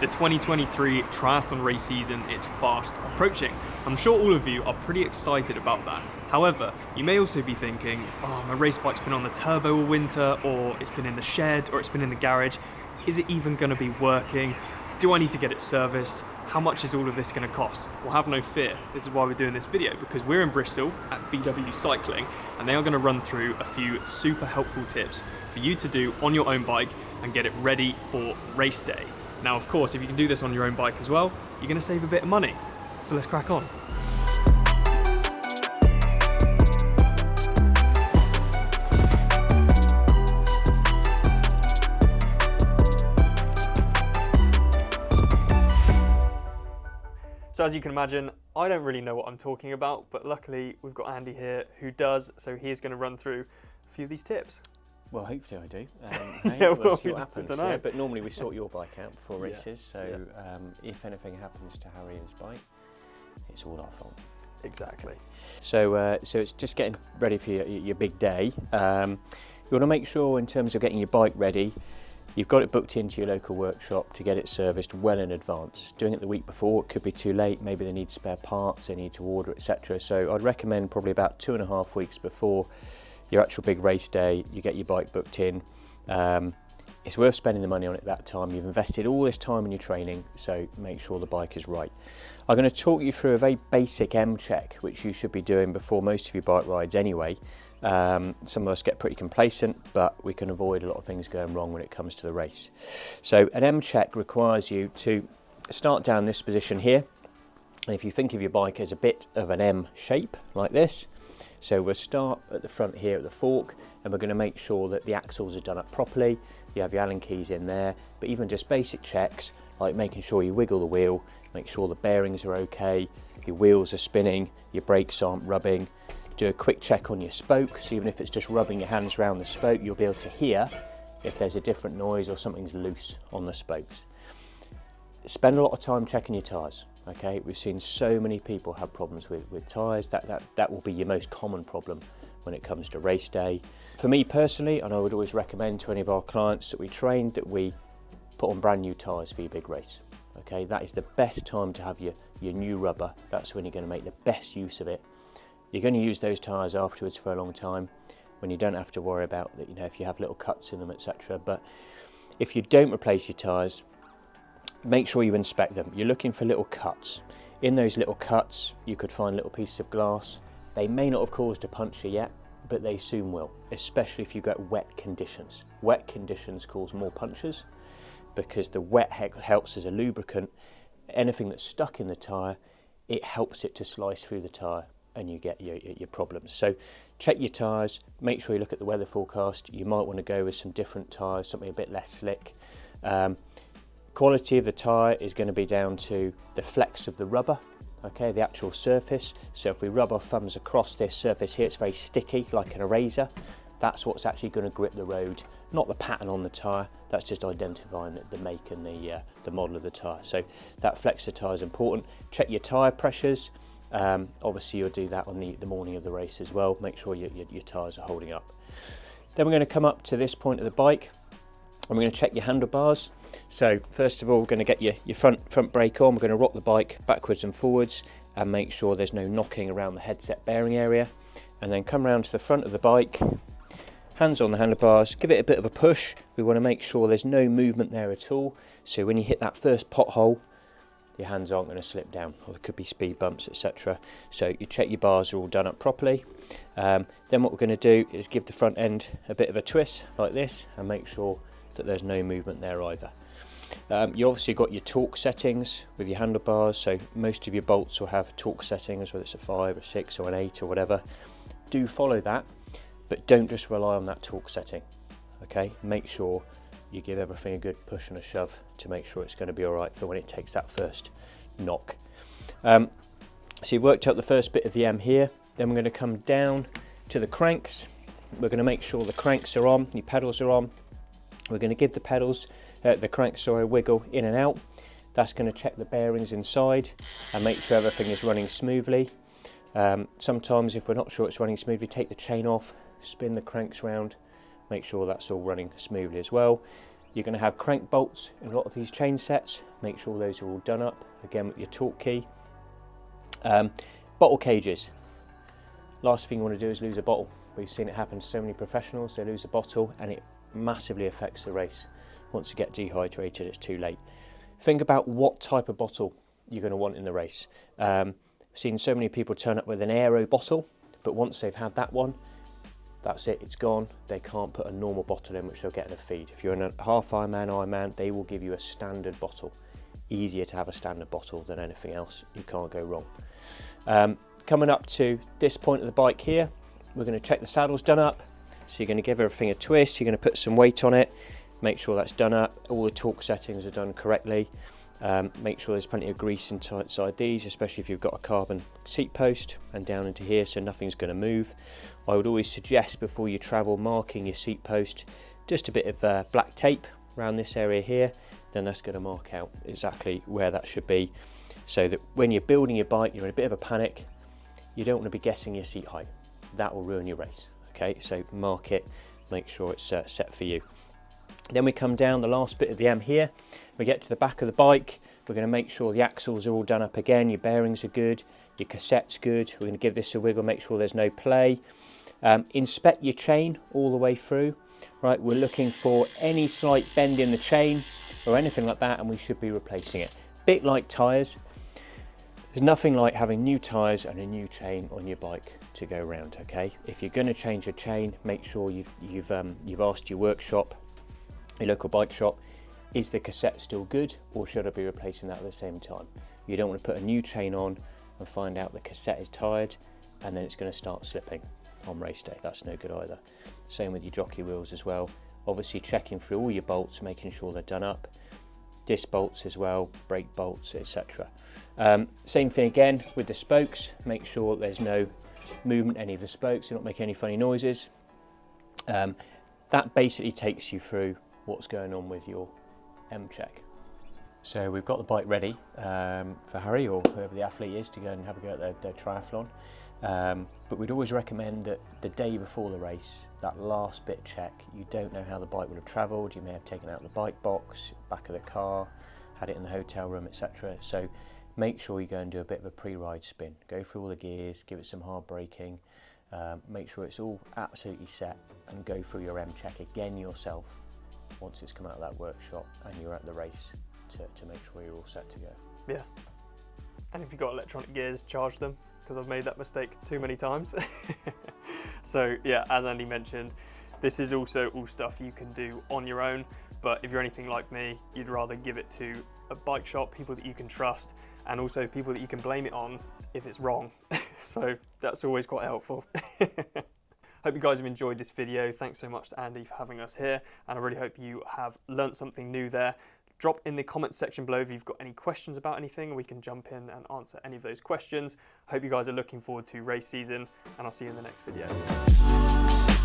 The 2023 triathlon race season is fast approaching. I'm sure all of you are pretty excited about that. However, you may also be thinking, oh, my race bike's been on the turbo all winter, or it's been in the shed, or it's been in the garage. Is it even going to be working? Do I need to get it serviced? How much is all of this going to cost? Well, have no fear. This is why we're doing this video, because we're in Bristol at BW Cycling, and they are going to run through a few super helpful tips for you to do on your own bike and get it ready for race day. Now, of course, if you can do this on your own bike as well, you're going to save a bit of money. So let's crack on. So as you can imagine, I don't really know what I'm talking about, but luckily we've got Andy here who does, so he's going to run through a few of these tips. Well, hopefully I do. We'll see what happens. Yeah, but normally we sort your bike out before races, so if anything happens to Harry and his bike, it's all our fault. Exactly. So it's just getting ready for your big day. You want to make sure, in terms of getting your bike ready, you've got it booked into your local workshop to get it serviced well in advance. Doing it the week before, it could be too late. Maybe they need spare parts, they need to order, etc. So I'd recommend probably about 2.5 weeks before your actual big race day, you get your bike booked in. It's worth spending the money on it that time. You've invested all this time in your training, so make sure the bike is right. I'm going to talk you through a very basic M check, which you should be doing before most of your bike rides anyway. Some of us get pretty complacent, but we can avoid a lot of things going wrong when it comes to the race. So an M check requires you to start down this position here. And if you think of your bike as a bit of an M shape like this, so we'll start at the front here at the fork, and we're going to make sure that the axles are done up properly. You have your Allen keys in there, but even just basic checks like making sure you wiggle the wheel, make sure the bearings are okay, your wheels are spinning, your brakes aren't rubbing. Do a quick check on your spokes. Even if it's just rubbing your hands around the spoke, you'll be able to hear if there's a different noise or something's loose on the spokes. Spend a lot of time checking your tyres. Okay, we've seen so many people have problems with tyres. That will be your most common problem when it comes to race day. For me personally, and I would always recommend to any of our clients that we train, that we put on brand new tyres for your big race. Okay, that is the best time to have your new rubber. That's when you're going to make the best use of it. You're going to use those tyres afterwards for a long time, when you don't have to worry about that, if you have little cuts in them, etc. But if you don't replace your tyres, make sure you inspect them. You're looking for little cuts. In those little cuts, you could find little pieces of glass. They may not have caused a puncture yet, but they soon will, especially if you get wet conditions. Wet conditions cause more punctures because the wet helps as a lubricant. Anything that's stuck in the tyre, it helps it to slice through the tyre, and you get your problems. So check your tyres, make sure you look at the weather forecast. You might want to go with some different tyres, something a bit less slick. Quality of the tyre is going to be down to the flex of the rubber, okay, the actual surface. So if we rub our thumbs across this surface here, it's very sticky, like an eraser. That's what's actually going to grip the road, not the pattern on the tyre. That's just identifying the make and the model of the tyre. So that flex of the tyre is important. Check your tyre pressures. Obviously you'll do that on the morning of the race as well. Make sure your tyres are holding up. Then we're going to come up to this point of the bike, and we're going to check your handlebars. So first of all, we're going to get your front brake on. We're going to rock the bike backwards and forwards and make sure there's no knocking around the headset bearing area. And then come round to the front of the bike, hands on the handlebars, give it a bit of a push. We want to make sure there's no movement there at all. So when you hit that first pothole, your hands aren't going to slip down, or there could be speed bumps, etc. So you check your bars are all done up properly. Then what we're going to do is give the front end a bit of a twist like this and make sure that there's no movement there either. You obviously got your torque settings with your handlebars, so most of your bolts will have torque settings, whether it's a 5 or 6 or an 8 or whatever. Do follow that, but don't just rely on that torque setting. Okay, make sure you give everything a good push and a shove to make sure it's going to be all right for when it takes that first knock. So you've worked out the first bit of the M here. Then we're going to come down to the cranks. We're going to make sure the cranks are on, your pedals are on. We're going to give the cranks a wiggle in and out. That's going to check the bearings inside and make sure everything is running smoothly. Sometimes if we're not sure it's running smoothly, take the chain off, spin the cranks round, make sure that's all running smoothly as well. You're going to have crank bolts in a lot of these chain sets. Make sure those are all done up, again with your torque key. Bottle cages. Last thing you want to do is lose a bottle. We've seen it happen to so many professionals. They lose a bottle and it massively affects the race. Once you get dehydrated, it's too late. Think about what type of bottle you're going to want in the race. I've seen so many people turn up with an aero bottle, but once they've had that one, that's it, it's gone. They can't put a normal bottle in which they'll get in a feed. If you're in a half Ironman, they will give you a standard bottle. Easier to have a standard bottle than anything else. You can't go wrong. Coming up to this point of the bike here, we're going to check the saddle's done up. So you're going to give everything a twist, you're going to put some weight on it, make sure that's done up, all the torque settings are done correctly. Make sure there's plenty of grease inside these, especially if you've got a carbon seat post and down into here, so nothing's going to move. I would always suggest before you travel marking your seat post, just a bit of black tape around this area here, then that's going to mark out exactly where that should be, so that when you're building your bike, you're in a bit of a panic, you don't want to be guessing your seat height. That will ruin your race. Okay, so mark it, make sure it's set for you. Then we come down the last bit of the M here, we get to the back of the bike, we're going to make sure the axles are all done up again, your bearings are good, your cassette's good, we're going to give this a wiggle, make sure there's no play. Inspect your chain all the way through, right, we're looking for any slight bend in the chain or anything like that and we should be replacing it. Bit like tyres, there's nothing like having new tyres and a new chain on your bike to go around, okay? If you're going to change your chain, make sure you've asked your workshop, your local bike shop, is the cassette still good or should I be replacing that at the same time? You don't want to put a new chain on and find out the cassette is tired and then it's going to start slipping on race day. That's no good either. Same with your jockey wheels as well. Obviously checking through all your bolts, making sure they're done up. Disc bolts as well, brake bolts, etc. Same thing again with the spokes. Make sure there's no movement any of the spokes, you're not making any funny noises. That basically takes you through what's going on with your M check. So we've got the bike ready for Harry or whoever the athlete is to go and have a go at their triathlon. But we'd always recommend that the day before the race, that last bit check, you don't know how the bike would have travelled, you may have taken out the bike box, back of the car, had it in the hotel room, etc. So make sure you go and do a bit of a pre-ride spin. Go through all the gears, give it some hard braking, make sure it's all absolutely set and go through your M check again yourself once it's come out of that workshop and you're at the race to make sure you're all set to go. Yeah, and if you've got electronic gears, charge them, because I've made that mistake too many times. So yeah, as Andy mentioned, this is also all stuff you can do on your own, but if you're anything like me, you'd rather give it to a bike shop, people that you can trust, and also people that you can blame it on if it's wrong. So that's always quite helpful. Hope you guys have enjoyed this video. Thanks so much to Andy for having us here, and I really hope you have learnt something new there. Drop in the comments section below if you've got any questions about anything, and we can jump in and answer any of those questions. I hope you guys are looking forward to race season, and I'll see you in the next video.